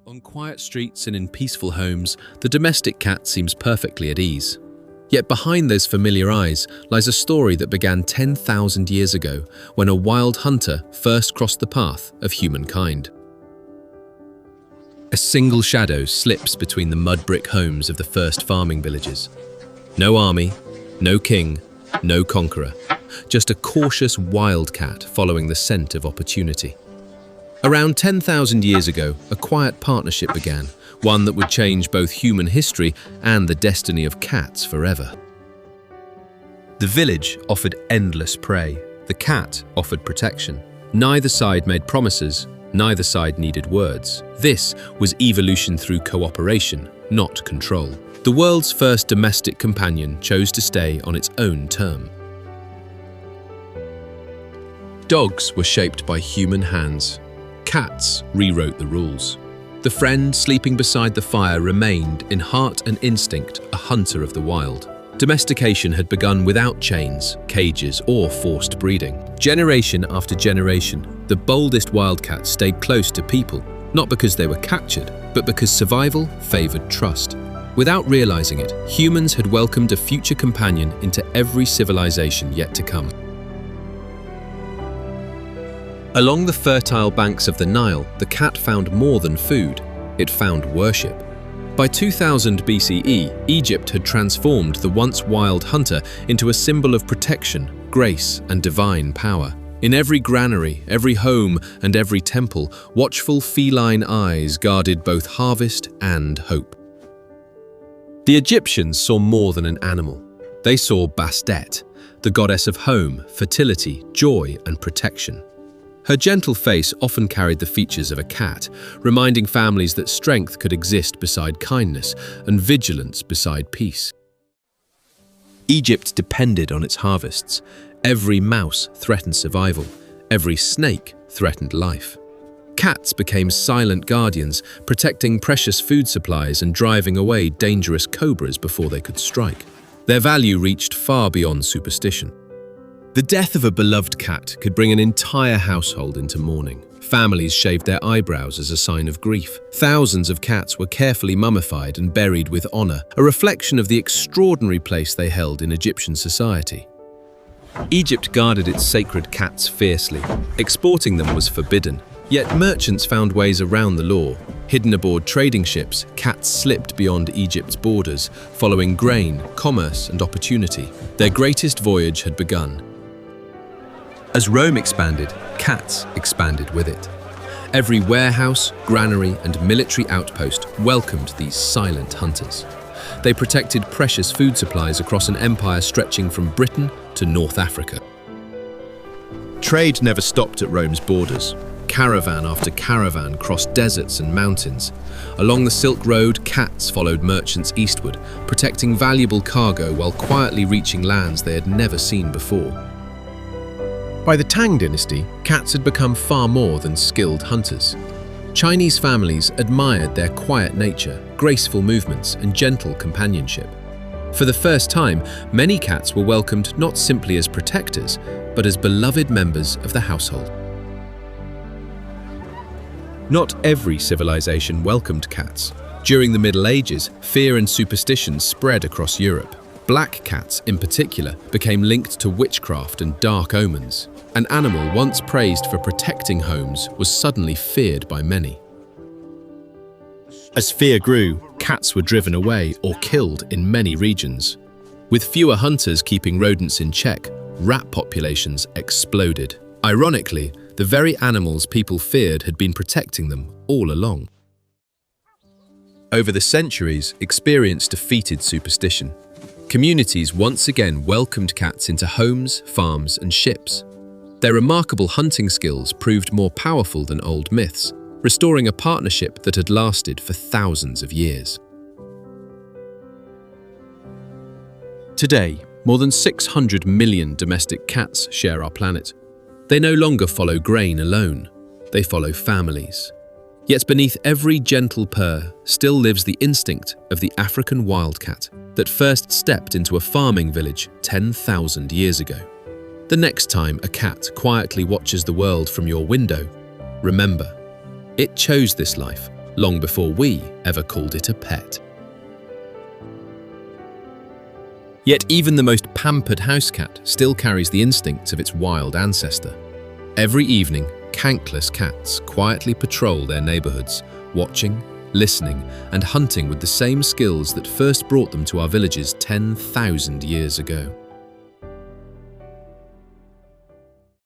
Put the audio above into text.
On quiet streets and in peaceful homes, the domestic cat seems perfectly at ease. Yet behind those familiar eyes lies a story that began 10,000 years ago when a wild hunter first crossed the path of humankind. A single shadow slips between the mud brick homes of the first farming villages. No army, no king, no conqueror, just a cautious wildcat following the scent of opportunity. Around 10,000 years ago, a quiet partnership began, one that would change both human history and the destiny of cats forever. The village offered endless prey. The cat offered protection. Neither side made promises, neither side needed words. This was evolution through cooperation, not control. The world's first domestic companion chose to stay on its own term. Dogs were shaped by human hands. Cats rewrote the rules. The friend sleeping beside the fire remained, in heart and instinct, a hunter of the wild. Domestication had begun without chains, cages, or forced breeding. Generation after generation, the boldest wildcats stayed close to people, not because they were captured, but because survival favored trust. Without realizing it, humans had welcomed a future companion into every civilization yet to come. Along the fertile banks of the Nile, the cat found more than food. It found worship. By 2000 BCE, Egypt had transformed the once wild hunter into a symbol of protection, grace, and divine power. In every granary, every home, and every temple, watchful feline eyes guarded both harvest and hope. The Egyptians saw more than an animal. They saw Bastet, the goddess of home, fertility, joy, and protection. Her gentle face often carried the features of a cat, reminding families that strength could exist beside kindness and vigilance beside peace. Egypt depended on its harvests. Every mouse threatened survival. Every snake threatened life. Cats became silent guardians, protecting precious food supplies and driving away dangerous cobras before they could strike. Their value reached far beyond superstition. The death of a beloved cat could bring an entire household into mourning. Families shaved their eyebrows as a sign of grief. Thousands of cats were carefully mummified and buried with honor, a reflection of the extraordinary place they held in Egyptian society. Egypt guarded its sacred cats fiercely. Exporting them was forbidden. Yet merchants found ways around the law. Hidden aboard trading ships, cats slipped beyond Egypt's borders, following grain, commerce, and opportunity. Their greatest voyage had begun. As Rome expanded, cats expanded with it. Every warehouse, granary, and military outpost welcomed these silent hunters. They protected precious food supplies across an empire stretching from Britain to North Africa. Trade never stopped at Rome's borders. Caravan after caravan crossed deserts and mountains. Along the Silk Road, cats followed merchants eastward, protecting valuable cargo while quietly reaching lands they had never seen before. By the Tang dynasty, cats had become far more than skilled hunters. Chinese families admired their quiet nature, graceful movements, and gentle companionship. For the first time, many cats were welcomed not simply as protectors, but as beloved members of the household. Not every civilization welcomed cats. During the Middle Ages, fear and superstition spread across Europe. Black cats, in particular, became linked to witchcraft and dark omens. An animal once praised for protecting homes was suddenly feared by many. As fear grew, cats were driven away or killed in many regions. With fewer hunters keeping rodents in check, rat populations exploded. Ironically, the very animals people feared had been protecting them all along. Over the centuries, experience defeated superstition. Communities once again welcomed cats into homes, farms, and ships. Their remarkable hunting skills proved more powerful than old myths, restoring a partnership that had lasted for thousands of years. Today, more than 600 million domestic cats share our planet. They no longer follow grain alone, they follow families. Yet beneath every gentle purr still lives the instinct of the African wildcat that first stepped into a farming village 10,000 years ago. The next time a cat quietly watches the world from your window, remember, it chose this life, long before we ever called it a pet. Yet even the most pampered house cat still carries the instincts of its wild ancestor. Every evening, countless cats quietly patrol their neighborhoods, watching, listening, and hunting with the same skills that first brought them to our villages 10,000 years ago.